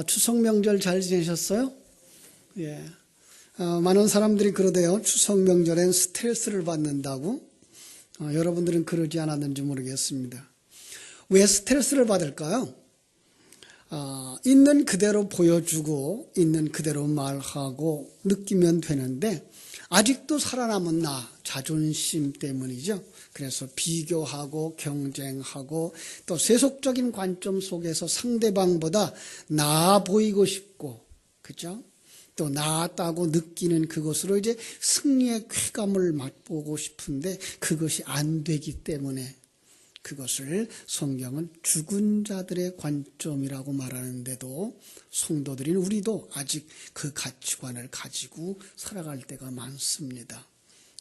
추석 명절 잘 지내셨어요? 예. 많은 사람들이 그러대요. 추석 명절엔 스트레스를 받는다고. 여러분들은 그러지 않았는지 모르겠습니다. 왜 스트레스를 받을까요? 있는 그대로 보여주고 있는 그대로 말하고 느끼면 되는데 아직도 살아남은 나, 자존심 때문이죠. 그래서 비교하고 경쟁하고 또 세속적인 관점 속에서 상대방보다 나아 보이고 싶고, 그죠? 또 나았다고 느끼는 그것으로 이제 승리의 쾌감을 맛보고 싶은데 그것이 안 되기 때문에 그것을 성경은 죽은 자들의 관점이라고 말하는데도 성도들인 우리도 아직 그 가치관을 가지고 살아갈 때가 많습니다.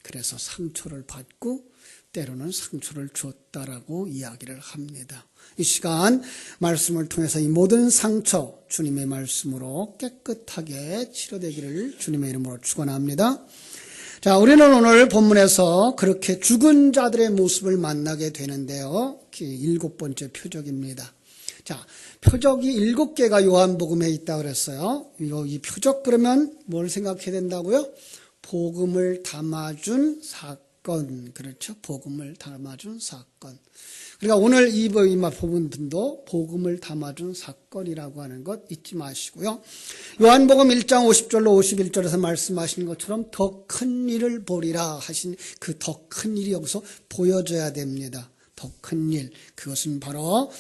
그래서 상처를 받고 때로는 상처를 줬다라고 이야기를 합니다. 이 시간 말씀을 통해서 이 모든 상처 주님의 말씀으로 깨끗하게 치료되기를 주님의 이름으로 축원합니다. 자, 우리는 오늘 본문에서 그렇게 죽은 자들의 모습을 만나게 되는데요. 7번째 표적입니다. 자, 표적이 7개가 요한복음에 있다고 그랬어요. 이 표적 그러면 뭘 생각해야 된다고요? 복음을 담아준 사건. 그렇죠? 복음을 담아준 사건. 그러니까 오늘 이 부분도 복음을 담아준 사건이라고 하는 것 잊지 마시고요. 요한복음 1장 50절로 51절에서 말씀하신 것처럼 더 큰 일을 보리라 하신 그 더 큰 일이 여기서 보여져야 됩니다. 더 큰 일, 그것은 바로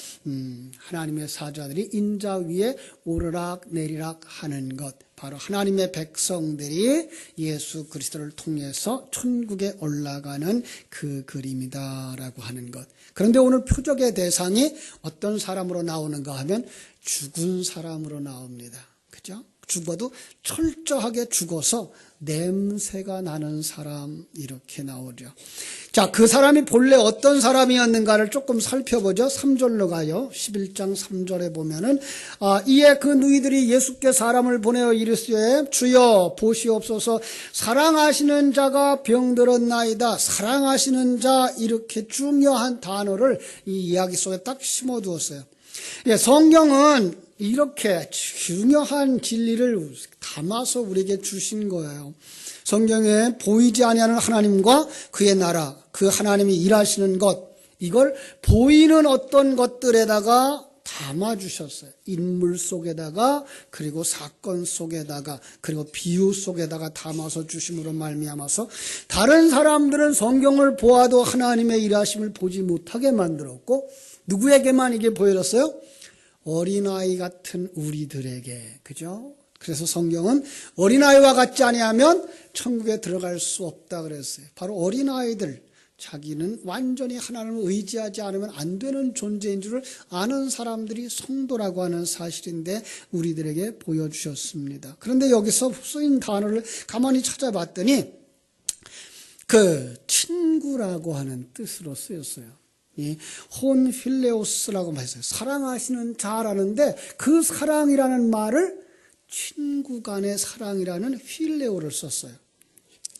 하나님의 사자들이 인자 위에 오르락 내리락 하는 것, 바로 하나님의 백성들이 예수 그리스도를 통해서 천국에 올라가는 그 그림이다라고 하는 것. 그런데 오늘 표적의 대상이 어떤 사람으로 나오는가 하면 죽은 사람으로 나옵니다. 그죠? 죽어도 철저하게 죽어서 냄새가 나는 사람, 이렇게 나오죠. 자, 그 사람이 본래 어떤 사람이었는가를 조금 살펴보죠. 3절로 가요. 11장 3절에 보면은 이에 그 누이들이 예수께 사람을 보내어 이르시되 주여 보시옵소서, 사랑하시는 자가 병들었나이다. 사랑하시는 자, 이렇게 중요한 단어를 이 이야기 속에 딱 심어두었어요. 예, 성경은 이렇게 중요한 진리를 담아서 우리에게 주신 거예요. 성경에 보이지 아니하는 하나님과 그의 나라, 그 하나님이 일하시는 것, 이걸 보이는 어떤 것들에다가 담아주셨어요. 인물 속에다가, 그리고 사건 속에다가, 그리고 비유 속에다가 담아서 주심으로 말미암아서 다른 사람들은 성경을 보아도 하나님의 일하심을 보지 못하게 만들었고, 누구에게만 이게 보여졌어요? 어린아이 같은 우리들에게. 그죠? 그래서 성경은 어린아이와 같지 아니하면 천국에 들어갈 수 없다 그랬어요. 바로 어린아이들, 자기는 완전히 하나님을 의지하지 않으면 안 되는 존재인 줄을 아는 사람들이 성도라고 하는 사실인데 우리들에게 보여주셨습니다. 그런데 여기서 쓰인 단어를 가만히 찾아봤더니 그 친구라고 하는 뜻으로 쓰였어요. 혼 필레오스라고 했어요. 사랑하시는 자라는데 그 사랑이라는 말을 친구 간의 사랑이라는 필레오를 썼어요.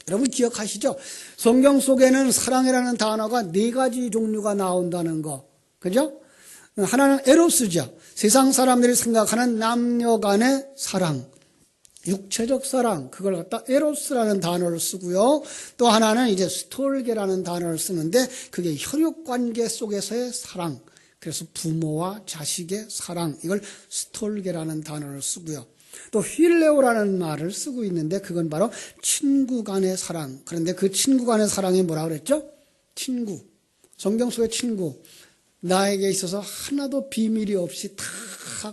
여러분 기억하시죠? 성경 속에는 사랑이라는 단어가 4가지 종류가 나온다는 거. 그죠? 하나는 에로스죠. 세상 사람들이 생각하는 남녀 간의 사랑. 육체적 사랑, 그걸 갖다 에로스라는 단어를 쓰고요. 또 하나는 이제 스톨게라는 단어를 쓰는데 그게 혈육관계 속에서의 사랑. 그래서 부모와 자식의 사랑, 이걸 스톨게라는 단어를 쓰고요. 또 필레오라는 말을 쓰고 있는데 그건 바로 친구 간의 사랑. 그런데 그 친구 간의 사랑이 뭐라고 그랬죠? 친구. 성경 속의 친구. 나에게 있어서 하나도 비밀이 없이 다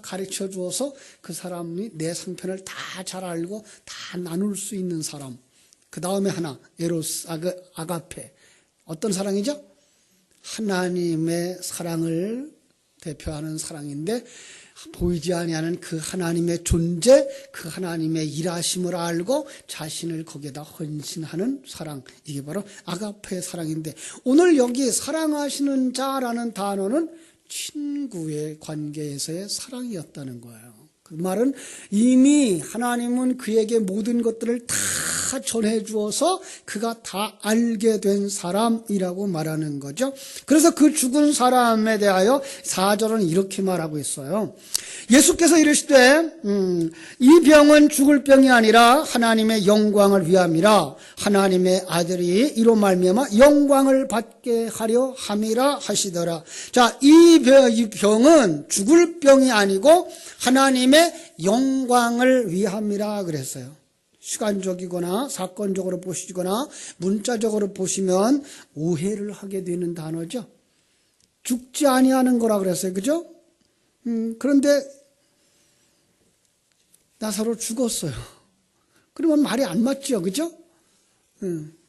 가르쳐 주어서 그 사람이 내 상편을 다 잘 알고 다 나눌 수 있는 사람. 그 다음에 하나, 에로스, 아가페. 어떤 사랑이죠? 하나님의 사랑을 대표하는 사랑인데 보이지 아니하는 그 하나님의 존재, 그 하나님의 일하심을 알고 자신을 거기에다 헌신하는 사랑. 이게 바로 아가페의 사랑인데 오늘 여기 사랑하시는 자라는 단어는 친구의 관계에서의 사랑이었다는 거예요. 그 말은 이미 하나님은 그에게 모든 것들을 다 다 전해주어서 그가 다 알게 된 사람이라고 말하는 거죠. 그래서 그 죽은 사람에 대하여 4절은 이렇게 말하고 있어요. 예수께서 이르시되 이 병은 죽을 병이 아니라 하나님의 영광을 위함이라. 하나님의 아들이 이로 말미암아 영광을 받게 하려 함이라 하시더라. 자, 이 병은 죽을 병이 아니고 하나님의 영광을 위함이라 그랬어요. 시간적이거나 사건적으로 보시거나 문자적으로 보시면 오해를 하게 되는 단어죠. 죽지 아니하는 거라 그랬어요. 그죠? 그런데 나사로 죽었어요. 그러면 말이 안 맞죠. 그죠?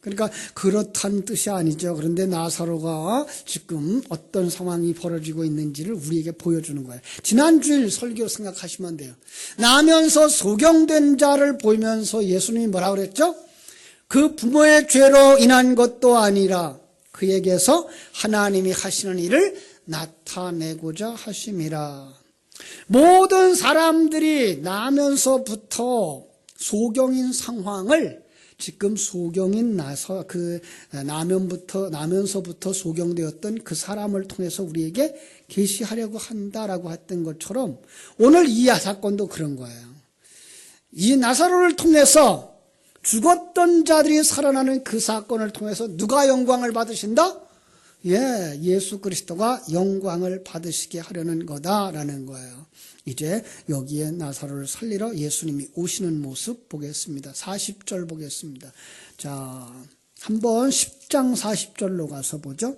그러니까 그렇다는 뜻이 아니죠. 그런데 나사로가 지금 어떤 상황이 벌어지고 있는지를 우리에게 보여주는 거예요. 지난주일 설교 생각하시면 돼요. 나면서 소경된 자를 보면서 예수님이 뭐라 그랬죠? 그 부모의 죄로 인한 것도 아니라 그에게서 하나님이 하시는 일을 나타내고자 하심이라. 모든 사람들이 나면서부터 소경인 상황을 지금 소경인 나면서부터 소경되었던 그 사람을 통해서 우리에게 계시하려고 한다라고 했던 것처럼 오늘 이 사건도 그런 거예요. 이 나사로를 통해서 죽었던 자들이 살아나는 그 사건을 통해서 누가 영광을 받으신다? 예수 그리스도가 영광을 받으시게 하려는 거다라는 거예요. 이제 여기에 나사로를 살리러 예수님이 오시는 모습 보겠습니다. 40절 보겠습니다. 자, 한번 10장 40절로 가서 보죠.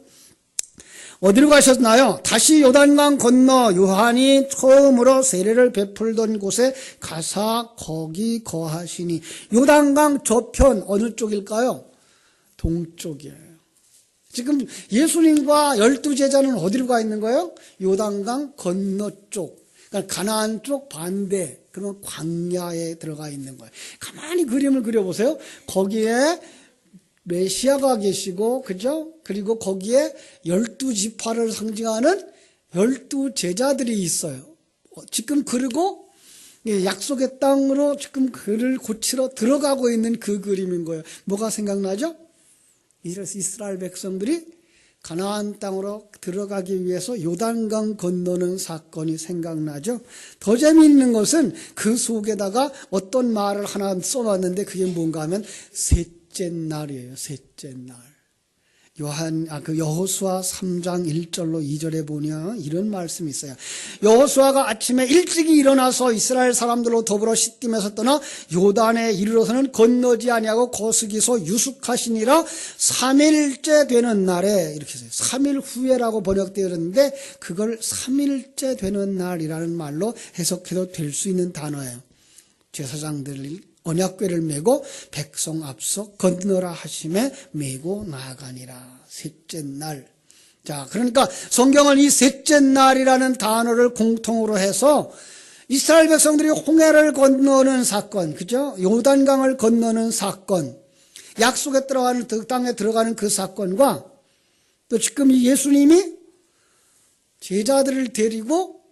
어디로 가셨나요? 다시 요단강 건너 요한이 처음으로 세례를 베풀던 곳에 가사 거기 거하시니. 요단강 저편 어느 쪽일까요? 동쪽이에요. 지금 예수님과 12제자는 어디로 가 있는 거예요? 요단강 건너쪽. 그러니까 가나안 쪽 반대 그런 광야에 들어가 있는 거예요. 가만히 그림을 그려보세요. 거기에 메시아가 계시고, 그죠? 그리고 거기에 12지파를 상징하는 12제자들이 있어요. 지금 그리고 약속의 땅으로 지금 그를 고치러 들어가고 있는 그 그림인 거예요. 뭐가 생각나죠? 이스라엘 백성들이 가나안 땅으로 들어가기 위해서 요단강 건너는 사건이 생각나죠. 더 재미있는 것은 그 속에다가 어떤 말을 하나 써놨는데 그게 뭔가 하면 셋째 날이에요. 셋째 날. 여호수아 3장 1절로 2절에 보면 이런 말씀이 있어요. 여호수아가 아침에 일찍이 일어나서 이스라엘 사람들로 더불어 시딤에서 떠나 요단에 이르러서는 건너지 아니하고 거스기서 유숙하시니라. 3일째 되는 날에, 이렇게 해서 3일 후에라고 번역되어 있는데 그걸 3일째 되는 날이라는 말로 해석해도 될 수 있는 단어예요. 제사장들이 언약궤를 메고 백성 앞서 건너라 하심에 메고 나아가니라. 셋째 날. 자, 그러니까 성경은 이 셋째 날이라는 단어를 공통으로 해서 이스라엘 백성들이 홍해를 건너는 사건, 그죠? 요단강을 건너는 사건, 약속에 들어가는 그 땅에 들어가는 그 사건과 또 지금 이 예수님이 제자들을 데리고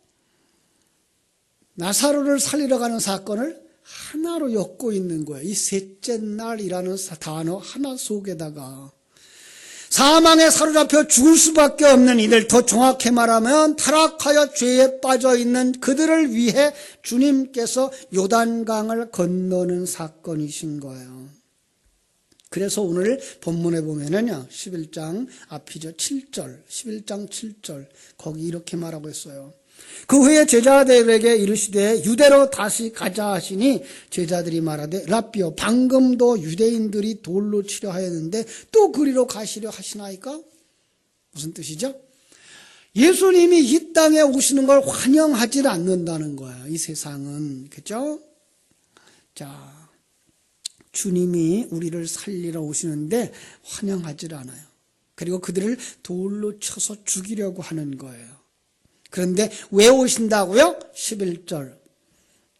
나사로를 살리러 가는 사건을 하나로 엮고 있는 거예요. 이 셋째 날이라는 단어 하나 속에다가 사망에 사로잡혀 죽을 수밖에 없는 이들, 더 정확히 말하면 타락하여 죄에 빠져 있는 그들을 위해 주님께서 요단강을 건너는 사건이신 거예요. 그래서 오늘 본문에 보면은요, 11장 앞이죠. 7절, 11장 7절 거기 이렇게 말하고 있어요. 그 후에 제자들에게 이르시되 유대로 다시 가자 하시니 제자들이 말하되 랍비여, 방금도 유대인들이 돌로 치려 하였는데 또 그리로 가시려 하시나이까? 무슨 뜻이죠? 예수님이 이 땅에 오시는 걸 환영하지 않는다는 거예요. 이 세상은. 그죠? 자, 주님이 우리를 살리러 오시는데 환영하지 않아요. 그리고 그들을 돌로 쳐서 죽이려고 하는 거예요. 그런데 왜 오신다고요? 11절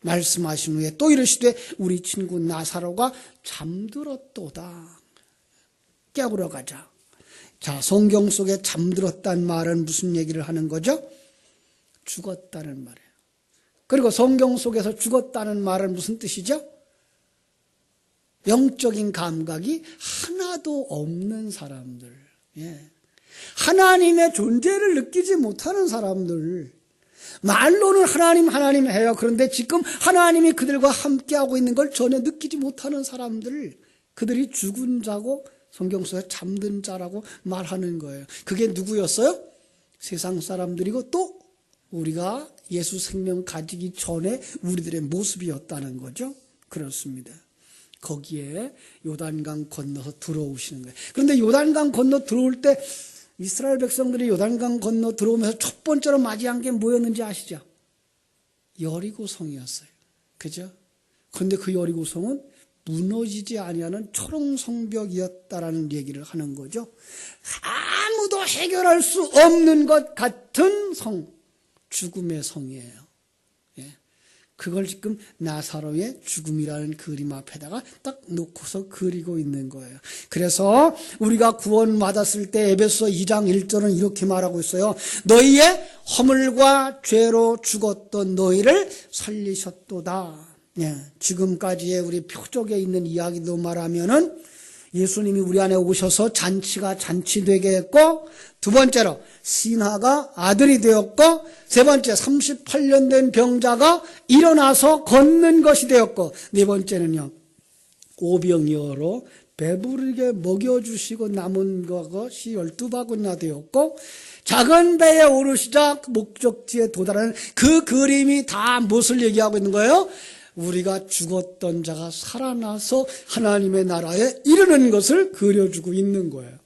말씀하신 후에 또 이르시되 우리 친구 나사로가 잠들었도다. 깨우러 가자. 자, 성경 속에 잠들었다는 말은 무슨 얘기를 하는 거죠? 죽었다는 말이에요. 그리고 성경 속에서 죽었다는 말은 무슨 뜻이죠? 영적인 감각이 하나도 없는 사람들, 하나님의 존재를 느끼지 못하는 사람들, 말로는 하나님 해요. 그런데 지금 하나님이 그들과 함께하고 있는 걸 전혀 느끼지 못하는 사람들, 그들이 죽은 자고 성경 속에 잠든 자라고 말하는 거예요. 그게 누구였어요? 세상 사람들이고 또 우리가 예수 생명 가지기 전에 우리들의 모습이었다는 거죠. 그렇습니다. 거기에 요단강 건너서 들어오시는 거예요. 그런데 요단강 건너 들어올 때 이스라엘 백성들이 요단강 건너 들어오면서 첫 번째로 맞이한 게 뭐였는지 아시죠? 여리고성이었어요. 그죠? 그런데 그 여리고성은 무너지지 아니하는 초롱성벽이었다라는 얘기를 하는 거죠. 아무도 해결할 수 없는 것 같은 성, 죽음의 성이에요. 그걸 지금 나사로의 죽음이라는 그림 앞에다가 딱 놓고서 그리고 있는 거예요. 그래서 우리가 구원받았을 때 에베소 2장 1절은 이렇게 말하고 있어요. 너희의 허물과 죄로 죽었던 너희를 살리셨도다. 지금까지의 우리 표적에 있는 이야기도 말하면은 예수님이 우리 안에 오셔서 잔치가 잔치되게 했고, 두 번째로 신하가 아들이 되었고, 세 번째 38년 된 병자가 일어나서 걷는 것이 되었고, 네 번째는요, 오병이어로 배부르게 먹여주시고 남은 것이 12바구니나 되었고, 작은 배에 오르시자 목적지에 도달하는 그 그림이 다 무엇을 얘기하고 있는 거예요? 우리가 죽었던 자가 살아나서 하나님의 나라에 이르는 것을 그려주고 있는 거예요.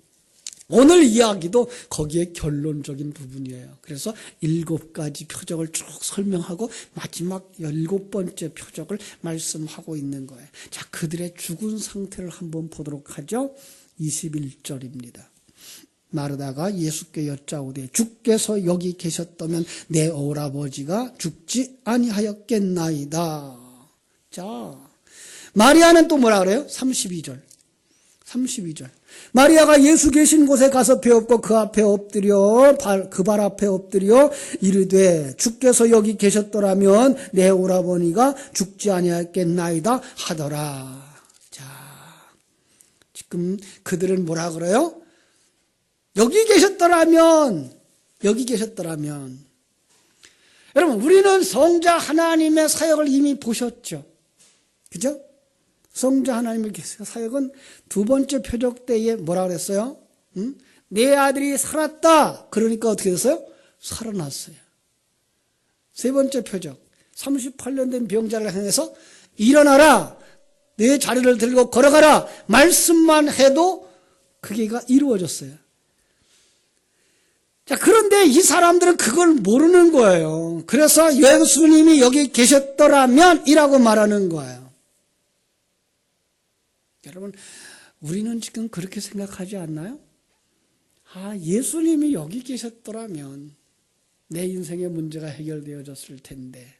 오늘 이야기도 거기에 결론적인 부분이에요. 그래서 7가지 표적을 쭉 설명하고 마지막 7번째 표적을 말씀하고 있는 거예요. 자, 그들의 죽은 상태를 한번 보도록 하죠. 21절입니다. 마르다가 예수께 여짜오되 주께서 여기 계셨다면 내 오라버지가 죽지 아니하였겠나이다. 자, 마리아는 또 뭐라 그래요? 32절. 마리아가 예수 계신 곳에 가서 배웠고 그 앞에 엎드려 그 발 앞에 엎드려 이르되 주께서 여기 계셨더라면 내 오라버니가 죽지 아니하였겠나이다 하더라. 자, 지금 그들은 뭐라 그래요? 여기 계셨더라면. 여러분, 우리는 성자 하나님의 사역을 이미 보셨죠. 그죠? 성자 하나님의 사역은 두 번째 표적 때에 뭐라 그랬어요? 내 아들이 살았다. 그러니까 어떻게 됐어요? 살아났어요. 세 번째 표적, 38년 된 병자를 향해서 일어나라. 내 자리를 들고 걸어가라. 말씀만 해도 그게가 이루어졌어요. 자, 그런데 이 사람들은 그걸 모르는 거예요. 그래서 예수님이 여기 계셨더라면 이라고 말하는 거예요. 여러분, 우리는 지금 그렇게 생각하지 않나요? 예수님이 여기 계셨더라면 내 인생의 문제가 해결되어졌을 텐데,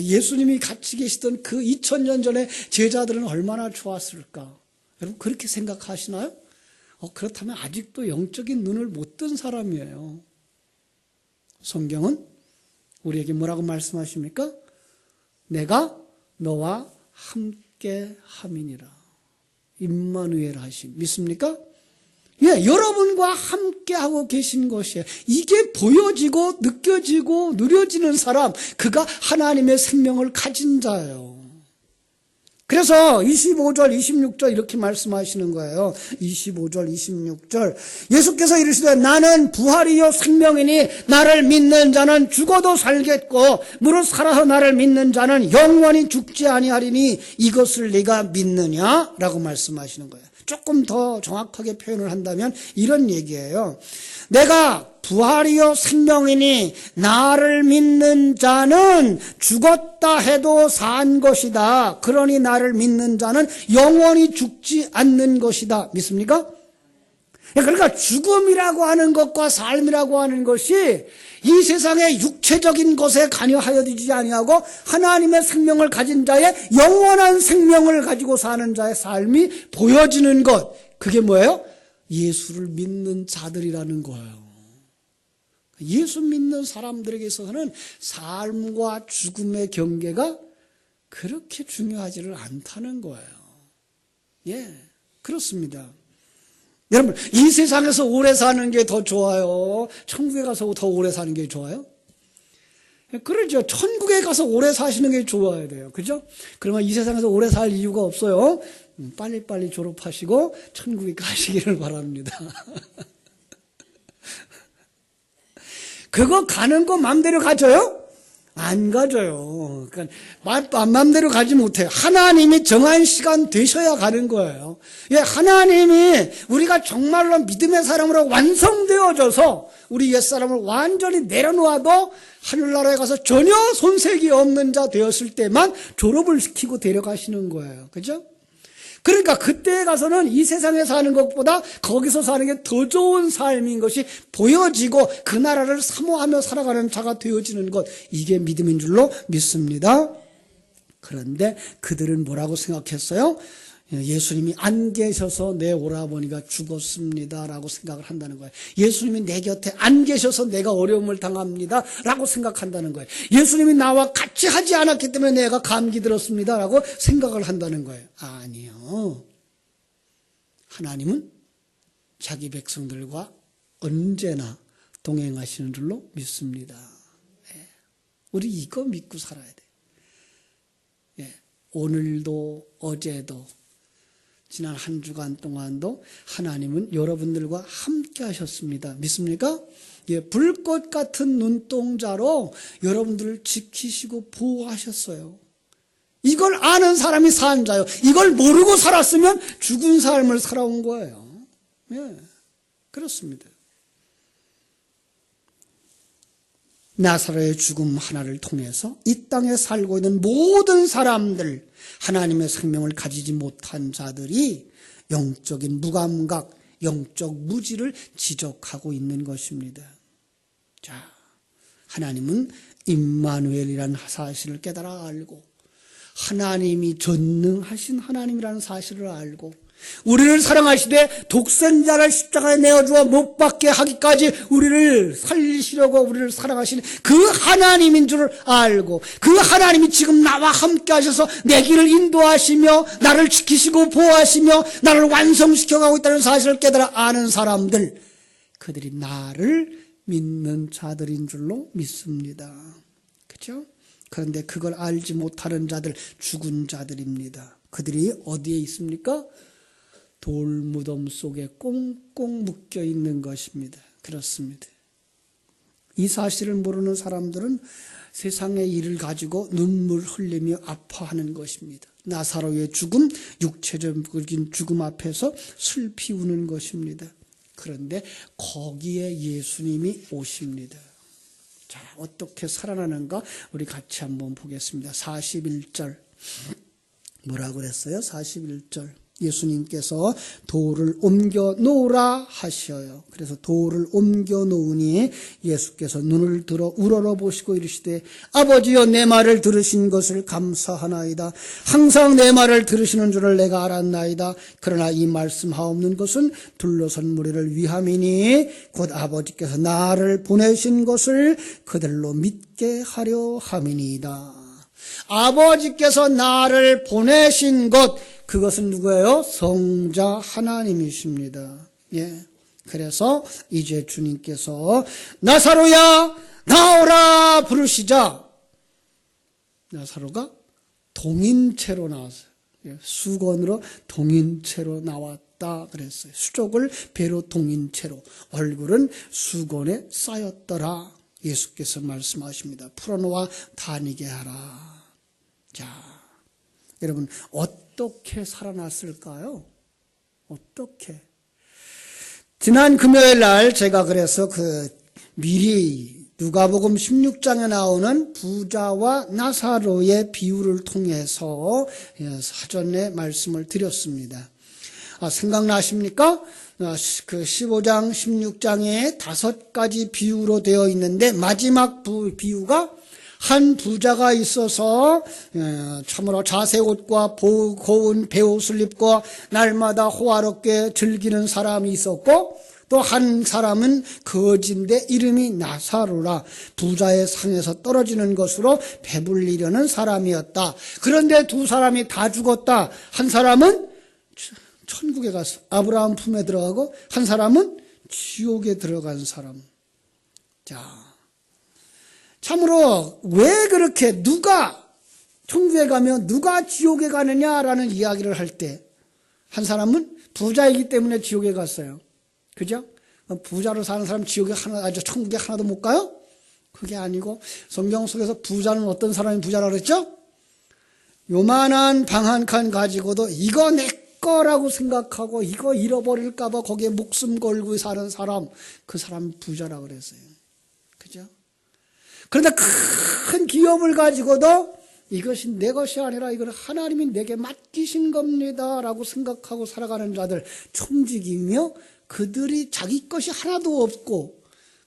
예수님이 같이 계시던 그 2000년 전에 제자들은 얼마나 좋았을까? 여러분, 그렇게 생각하시나요? 그렇다면 아직도 영적인 눈을 못 뜬 사람이에요. 성경은 우리에게 뭐라고 말씀하십니까? 내가 너와 함께 함이니라. 임마누엘 하심. 믿습니까? 여러분과 함께하고 계신 것이에요. 이게 보여지고 느껴지고 누려지는 사람, 그가 하나님의 생명을 가진 자예요. 그래서 25절, 26절 이렇게 말씀하시는 거예요. 25절, 26절. 예수께서 이르시되 나는 부활이요 생명이니 나를 믿는 자는 죽어도 살겠고 무릇 살아서 나를 믿는 자는 영원히 죽지 아니하리니 이것을 네가 믿느냐? 라고 말씀하시는 거예요. 조금 더 정확하게 표현을 한다면 이런 얘기예요. 내가 부활이요 생명이니 나를 믿는 자는 죽었다 해도 산 것이다. 그러니 나를 믿는 자는 영원히 죽지 않는 것이다. 믿습니까? 그러니까 죽음이라고 하는 것과 삶이라고 하는 것이 이 세상의 육체적인 것에 관여하여지지 아니하고 하나님의 생명을 가진 자의 영원한 생명을 가지고 사는 자의 삶이 보여지는 것, 그게 뭐예요? 예수를 믿는 자들이라는 거예요. 예수 믿는 사람들에게 있어서는 삶과 죽음의 경계가 그렇게 중요하지를 않다는 거예요. 예, 그렇습니다. 여러분, 이 세상에서 오래 사는 게 더 좋아요? 천국에 가서 더 오래 사는 게 좋아요? 그러죠. 천국에 가서 오래 사시는 게 좋아야 돼요. 그죠? 그러면 이 세상에서 오래 살 이유가 없어요. 빨리빨리 졸업하시고 천국에 가시기를 바랍니다. 그거 가는 거 맘대로 가져요? 안 가져요. 그러니까 맘대로 가지 못해요. 하나님이 정한 시간 되셔야 가는 거예요. 예, 하나님이 우리가 정말로 믿음의 사람으로 완성되어져서 우리 옛사람을 완전히 내려놓아도 하늘나라에 가서 전혀 손색이 없는 자 되었을 때만 졸업을 시키고 데려가시는 거예요. 그죠? 그러니까 그때에 가서는 이 세상에 사는 것보다 거기서 사는 게 더 좋은 삶인 것이 보여지고 그 나라를 사모하며 살아가는 자가 되어지는 것, 이게 믿음인 줄로 믿습니다. 그런데 그들은 뭐라고 생각했어요? 예수님이 안 계셔서 내 오라버니가 죽었습니다 라고 생각을 한다는 거예요. 예수님이 내 곁에 안 계셔서 내가 어려움을 당합니다 라고 생각한다는 거예요. 예수님이 나와 같이 하지 않았기 때문에 내가 감기 들었습니다 라고 생각을 한다는 거예요. 아니요. 하나님은 자기 백성들과 언제나 동행하시는 줄로 믿습니다. 우리 이거 믿고 살아야 돼요. 오늘도 어제도 지난 한 주간 동안도 하나님은 여러분들과 함께 하셨습니다. 믿습니까? 불꽃 같은 눈동자로 여러분들을 지키시고 보호하셨어요. 이걸 아는 사람이 산 자요. 이걸 모르고 살았으면 죽은 삶을 살아온 거예요. 그렇습니다. 나사로의 죽음 하나를 통해서 이 땅에 살고 있는 모든 사람들, 하나님의 생명을 가지지 못한 자들이 영적인 무감각, 영적 무지를 지적하고 있는 것입니다. 자, 하나님은 임마누엘이라는 사실을 깨달아 알고 하나님이 전능하신 하나님이라는 사실을 알고 우리를 사랑하시되 독생자를 십자가에 내어주어 못 박게 하기까지 우리를 살리시려고 우리를 사랑하시는 그 하나님인 줄 알고 그 하나님이 지금 나와 함께 하셔서 내 길을 인도하시며 나를 지키시고 보호하시며 나를 완성시켜가고 있다는 사실을 깨달아 아는 사람들, 그들이 나를 믿는 자들인 줄로 믿습니다. 그렇죠? 그런데 그걸 알지 못하는 자들, 죽은 자들입니다. 그들이 어디에 있습니까? 돌무덤 속에 꽁꽁 묶여 있는 것입니다. 그렇습니다. 이 사실을 모르는 사람들은 세상의 일을 가지고 눈물 흘리며 아파하는 것입니다. 나사로의 죽음, 육체적인 죽음 앞에서 슬피 우는 것입니다. 그런데 거기에 예수님이 오십니다. 자, 어떻게 살아나는가 우리 같이 한번 보겠습니다. 41절 뭐라고 그랬어요? 41절 예수님께서 돌을 옮겨 놓으라 하셔요. 그래서 돌을 옮겨 놓으니 예수께서 눈을 들어 우러러 보시고 이르시되 아버지여 내 말을 들으신 것을 감사하나이다. 항상 내 말을 들으시는 줄을 내가 알았나이다. 그러나 이 말씀하옵는 것은 둘러선 무리를 위함이니 곧 아버지께서 나를 보내신 것을 그들로 믿게 하려 함이니이다. 아버지께서 나를 보내신 것, 그것은 누구예요? 성자 하나님이십니다. 그래서 이제 주님께서 나사로야 나오라 부르시자 나사로가 동인체로 나왔어요. 수건으로 동인체로 나왔다 그랬어요. 수족을 배로 동인체로, 얼굴은 수건에 쌓였더라. 예수께서 말씀하십니다. 풀어놓아 다니게 하라. 자, 여러분 어떻게 살아났을까요? 어떻게? 지난 금요일 날 제가 그래서 미리 누가복음 16장에 나오는 부자와 나사로의 비유를 통해서 사전에 말씀을 드렸습니다. 생각나십니까? 그 15장, 16장에 5가지 비유로 되어 있는데 마지막 비유가 한 부자가 있어서 참으로 자색옷과 고운 베옷을 입고 날마다 호화롭게 즐기는 사람이 있었고 또 한 사람은 거지인데 이름이 나사로라 부자의 상에서 떨어지는 것으로 배불리려는 사람이었다. 그런데 두 사람이 다 죽었다. 한 사람은 천국에 갔어. 아브라함 품에 들어가고 한 사람은 지옥에 들어간 사람. 자, 참으로 왜 그렇게 누가 천국에 가면 누가 지옥에 가느냐라는 이야기를 할 때 한 사람은 부자이기 때문에 지옥에 갔어요. 그죠? 부자로 사는 사람 지옥에 천국에 하나도 못 가요? 그게 아니고 성경 속에서 부자는 어떤 사람이 부자라고 그랬죠? 요만한 방 한 칸 가지고도 이거 내 거라고 생각하고 이거 잃어버릴까 봐 거기에 목숨 걸고 사는 사람, 그 사람 부자라고 그랬어요. 그죠? 그런데 큰 기업을 가지고도 이것이 내 것이 아니라 이걸 하나님이 내게 맡기신 겁니다 라고 생각하고 살아가는 자들 천직이며, 그들이 자기 것이 하나도 없고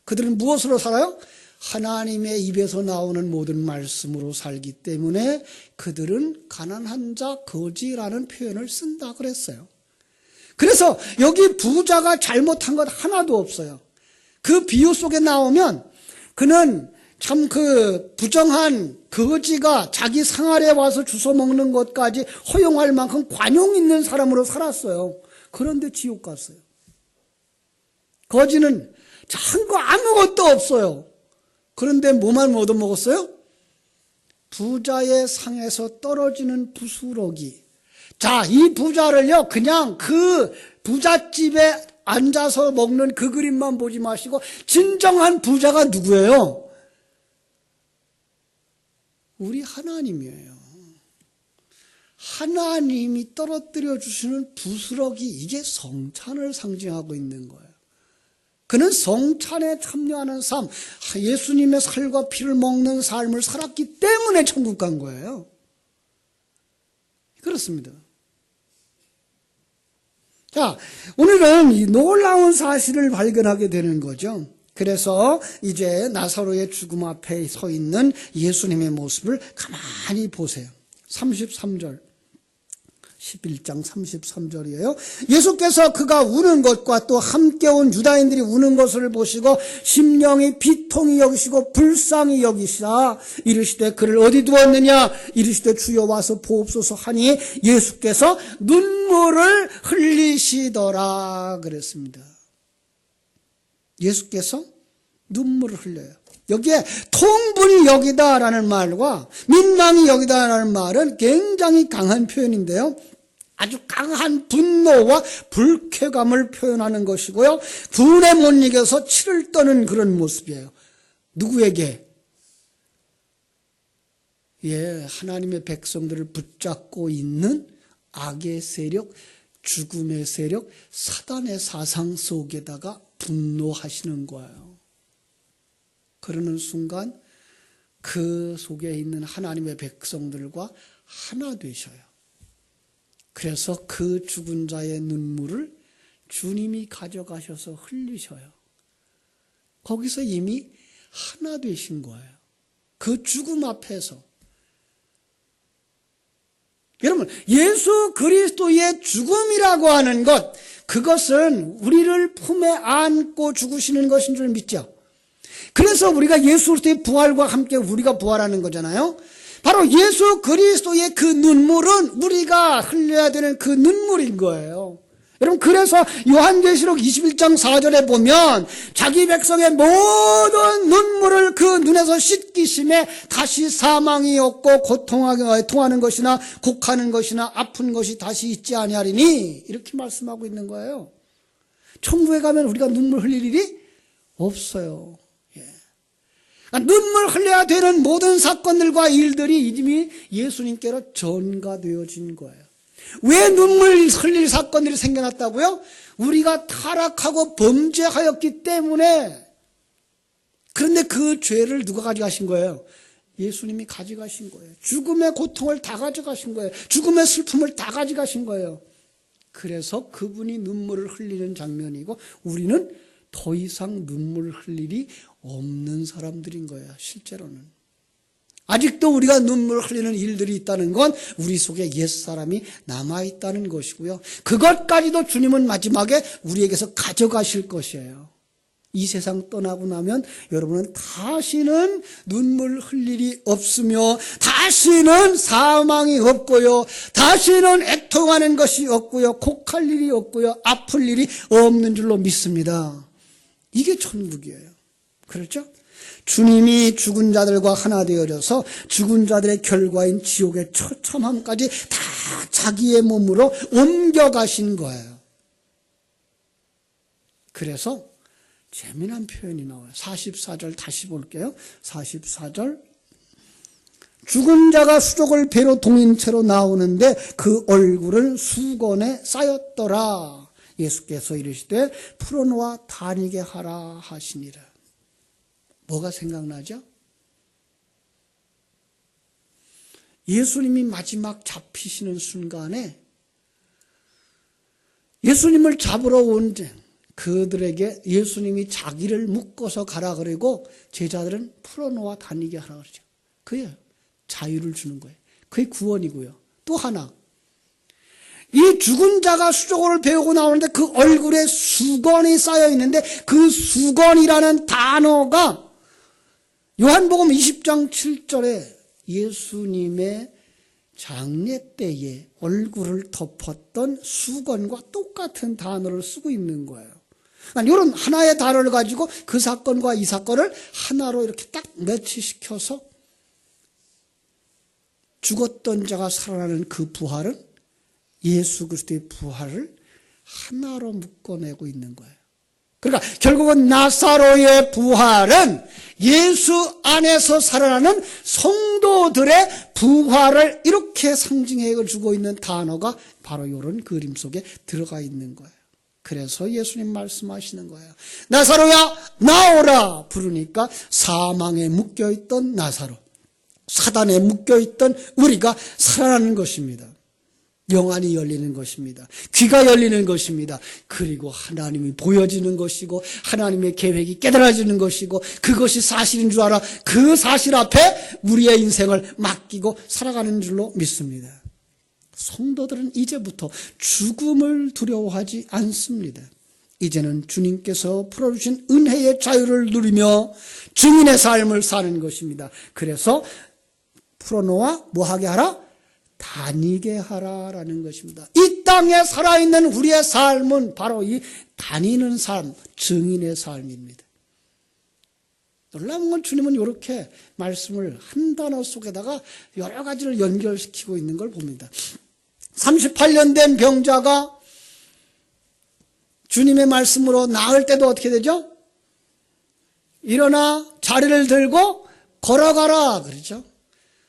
그들은 무엇으로 살아요? 하나님의 입에서 나오는 모든 말씀으로 살기 때문에 그들은 가난한 자 거지라는 표현을 쓴다 그랬어요. 그래서 여기 부자가 잘못한 것 하나도 없어요. 그 비유 속에 나오면 그는 참 그 부정한 거지가 자기 상아래 와서 주워 먹는 것까지 허용할 만큼 관용 있는 사람으로 살았어요. 그런데 지옥 갔어요. 거지는 한 거 아무것도 없어요. 그런데 뭐만 얻어먹었어요? 부자의 상에서 떨어지는 부스러기. 자, 이 부자를요, 그냥 그 부잣집에 앉아서 먹는 그 그림만 보지 마시고, 진정한 부자가 누구예요? 우리 하나님이에요. 하나님이 떨어뜨려 주시는 부스러기, 이게 성찬을 상징하고 있는 거예요. 그는 성찬에 참여하는 삶, 예수님의 살과 피를 먹는 삶을 살았기 때문에 천국 간 거예요. 그렇습니다. 자, 오늘은 이 놀라운 사실을 발견하게 되는 거죠. 그래서 이제 나사로의 죽음 앞에 서 있는 예수님의 모습을 가만히 보세요. 33절. 11장 33절이에요. 예수께서 그가 우는 것과 또 함께 온 유다인들이 우는 것을 보시고 심령이 비통히 여기시고 불쌍히 여기시사 이르시되 그를 어디 두었느냐 이르시되 주여 와서 보옵소서 하니 예수께서 눈물을 흘리시더라 그랬습니다. 예수께서 눈물을 흘려요. 여기에 통분이 여기다라는 말과 민망이 여기다라는 말은 굉장히 강한 표현인데요. 아주 강한 분노와 불쾌감을 표현하는 것이고요. 분에 못 이겨서 치를 떠는 그런 모습이에요. 누구에게? 하나님의 백성들을 붙잡고 있는 악의 세력, 죽음의 세력, 사단의 사상 속에다가 분노하시는 거예요. 그러는 순간 그 속에 있는 하나님의 백성들과 하나 되셔요. 그래서 그 죽은 자의 눈물을 주님이 가져가셔서 흘리셔요. 거기서 이미 하나 되신 거예요. 그 죽음 앞에서. 여러분, 예수 그리스도의 죽음이라고 하는 것, 그것은 우리를 품에 안고 죽으시는 것인 줄 믿죠. 그래서 우리가 예수 그리스도의 부활과 함께 우리가 부활하는 거잖아요. 바로 예수 그리스도의 그 눈물은 우리가 흘려야 되는 그 눈물인 거예요. 여러분, 그래서 요한계시록 21장 4절에 보면 자기 백성의 모든 눈물을 그 눈에서 씻기심에 다시 사망이 없고 고통하게 통하는 것이나 곡하는 것이나 아픈 것이 다시 있지 아니하리니 이렇게 말씀하고 있는 거예요. 천국에 가면 우리가 눈물 흘릴 일이 없어요. 눈물 흘려야 되는 모든 사건들과 일들이 이미 예수님께로 전가되어진 거예요. 왜 눈물 흘릴 사건들이 생겨났다고요? 우리가 타락하고 범죄하였기 때문에. 그런데 그 죄를 누가 가져가신 거예요? 예수님이 가져가신 거예요. 죽음의 고통을 다 가져가신 거예요. 죽음의 슬픔을 다 가져가신 거예요. 그래서 그분이 눈물을 흘리는 장면이고 우리는 더 이상 눈물 흘릴 일이 없는 사람들인 거예요. 실제로는. 아직도 우리가 눈물 흘리는 일들이 있다는 건 우리 속에 옛사람이 남아있다는 것이고요. 그것까지도 주님은 마지막에 우리에게서 가져가실 것이에요. 이 세상 떠나고 나면 여러분은 다시는 눈물 흘릴 일이 없으며 다시는 사망이 없고요, 다시는 애통하는 것이 없고요, 곡할 일이 없고요, 아플 일이 없는 줄로 믿습니다. 이게 천국이에요. 그렇죠? 주님이 죽은 자들과 하나 되어져서 죽은 자들의 결과인 지옥의 처참함까지 다 자기의 몸으로 옮겨가신 거예요. 그래서 재미난 표현이 나와요. 44절 다시 볼게요. 44절. 죽은 자가 수족을 배로 동인 채로 나오는데 그 얼굴은 수건에 쌓였더라. 예수께서 이르시되 풀어놓아 다니게 하라 하시니라. 뭐가 생각나죠? 예수님이 마지막 잡히시는 순간에 예수님을 잡으러 온 그들에게 예수님이 자기를 묶어서 가라 그러고 제자들은 풀어놓아 다니게 하라 그러죠. 그게 자유를 주는 거예요. 그게 구원이고요. 또 하나, 이 죽은 자가 수족을 배우고 나오는데 그 얼굴에 수건이 쌓여 있는데 그 수건이라는 단어가 요한복음 20장 7절에 예수님의 장례 때에 얼굴을 덮었던 수건과 똑같은 단어를 쓰고 있는 거예요. 이런 하나의 단어를 가지고 그 사건과 이 사건을 하나로 이렇게 딱 매치시켜서 죽었던 자가 살아나는 그 부활은 예수 그리스도의 부활을 하나로 묶어내고 있는 거예요. 그러니까 결국은 나사로의 부활은 예수 안에서 살아나는 성도들의 부활을 이렇게 상징해 주고 있는 단어가 바로 이런 그림 속에 들어가 있는 거예요. 그래서 예수님 말씀하시는 거예요. 나사로야 나오라 부르니까 사망에 묶여있던 나사로, 사단에 묶여있던 우리가 살아나는 것입니다. 영안이 열리는 것입니다. 귀가 열리는 것입니다. 그리고 하나님이 보여지는 것이고 하나님의 계획이 깨달아지는 것이고 그것이 사실인 줄 알아 그 사실 앞에 우리의 인생을 맡기고 살아가는 줄로 믿습니다. 성도들은 이제부터 죽음을 두려워하지 않습니다. 이제는 주님께서 풀어주신 은혜의 자유를 누리며 증인의 삶을 사는 것입니다. 그래서 풀어놓아 뭐하게 하라? 다니게 하라라는 것입니다. 이 땅에 살아있는 우리의 삶은 바로 이 다니는 삶, 증인의 삶입니다. 놀라운 건 주님은 이렇게 말씀을 한 단어 속에다가 여러 가지를 연결시키고 있는 걸 봅니다. 38년 된 병자가 주님의 말씀으로 나을 때도 어떻게 되죠? 일어나 자리를 들고 걸어가라 그러죠.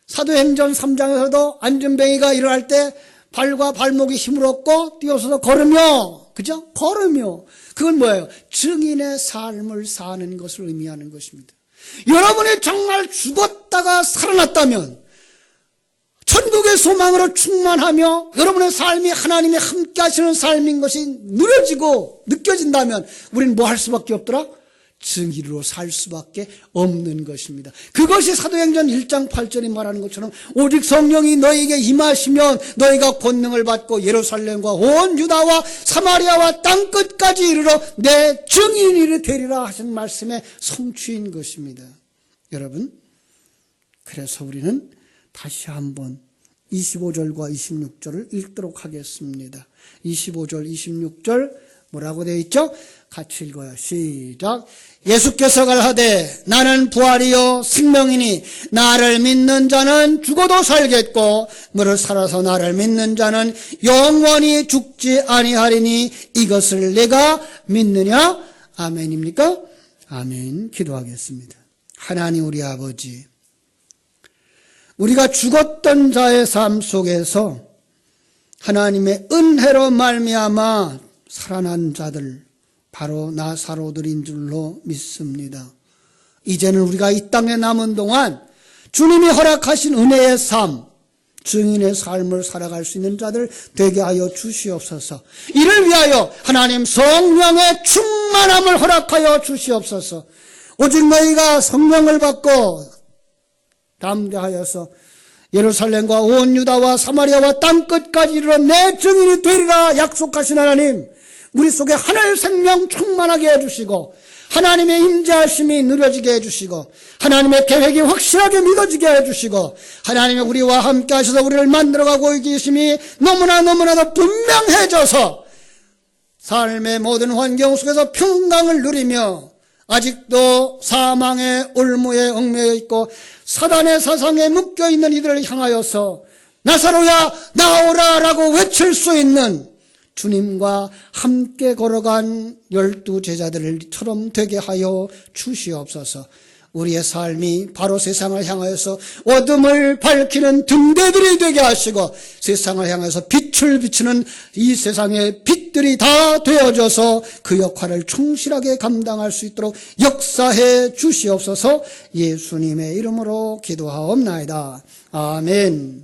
사도행전 3장에서도 안전뱅이가 일어날 때 발과 발목이 힘을 얻고 뛰어서서 걸으며, 그죠? 걸으며. 그건 뭐예요? 증인의 삶을 사는 것을 의미하는 것입니다. 여러분이 정말 죽었다가 살아났다면, 천국의 소망으로 충만하며 여러분의 삶이 하나님이 함께 하시는 삶인 것이 누려지고 느껴진다면 우리는 뭐 할 수밖에 없더라? 증인으로 살 수밖에 없는 것입니다. 그것이 사도행전 1장 8절이 말하는 것처럼 오직 성령이 너희에게 임하시면 너희가 권능을 받고 예루살렘과 온 유다와 사마리아와 땅끝까지 이르러 내 증인이 되리라 하신 말씀의 성취인 것입니다. 여러분, 그래서 우리는 다시 한번 25절과 26절을 읽도록 하겠습니다. 25절, 26절 뭐라고 되어 있죠? 같이 읽어요. 시작. 예수께서 가라사대 나는 부활이요 생명이니 나를 믿는 자는 죽어도 살겠고 무릇 살아서 나를 믿는 자는 영원히 죽지 아니하리니 이것을 내가 믿느냐? 아멘입니까? 아멘. 기도하겠습니다. 하나님 우리 아버지, 우리가 죽었던 자의 삶 속에서 하나님의 은혜로 말미암아 살아난 자들, 바로 나사로들인 줄로 믿습니다. 이제는 우리가 이 땅에 남은 동안 주님이 허락하신 은혜의 삶, 증인의 삶을 살아갈 수 있는 자들 되게 하여 주시옵소서. 이를 위하여 하나님 성령의 충만함을 허락하여 주시옵소서. 오직 너희가 성령을 받고 담대하여서 예루살렘과 온 유다와 사마리아와 땅끝까지 이르러 내 증인이 되리라 약속하신 하나님, 우리 속에 하늘 생명 충만하게 해주시고 하나님의 임재하심이 누려지게 해주시고 하나님의 계획이 확실하게 믿어지게 해주시고 하나님의 우리와 함께 하셔서 우리를 만들어가고 계심이 너무나도 분명해져서 삶의 모든 환경 속에서 평강을 누리며 아직도 사망의 올무에 얽매여 있고 사단의 사상에 묶여있는 이들을 향하여서 나사로야 나오라 라고 외칠 수 있는 주님과 함께 걸어간 12 제자들처럼 되게 하여 주시옵소서. 우리의 삶이 바로 세상을 향하여서 어둠을 밝히는 등대들이 되게 하시고 세상을 향해서 빛을 비추는 이 세상의 빛들이 다 되어져서 그 역할을 충실하게 감당할 수 있도록 역사해 주시옵소서. 예수님의 이름으로 기도하옵나이다. 아멘.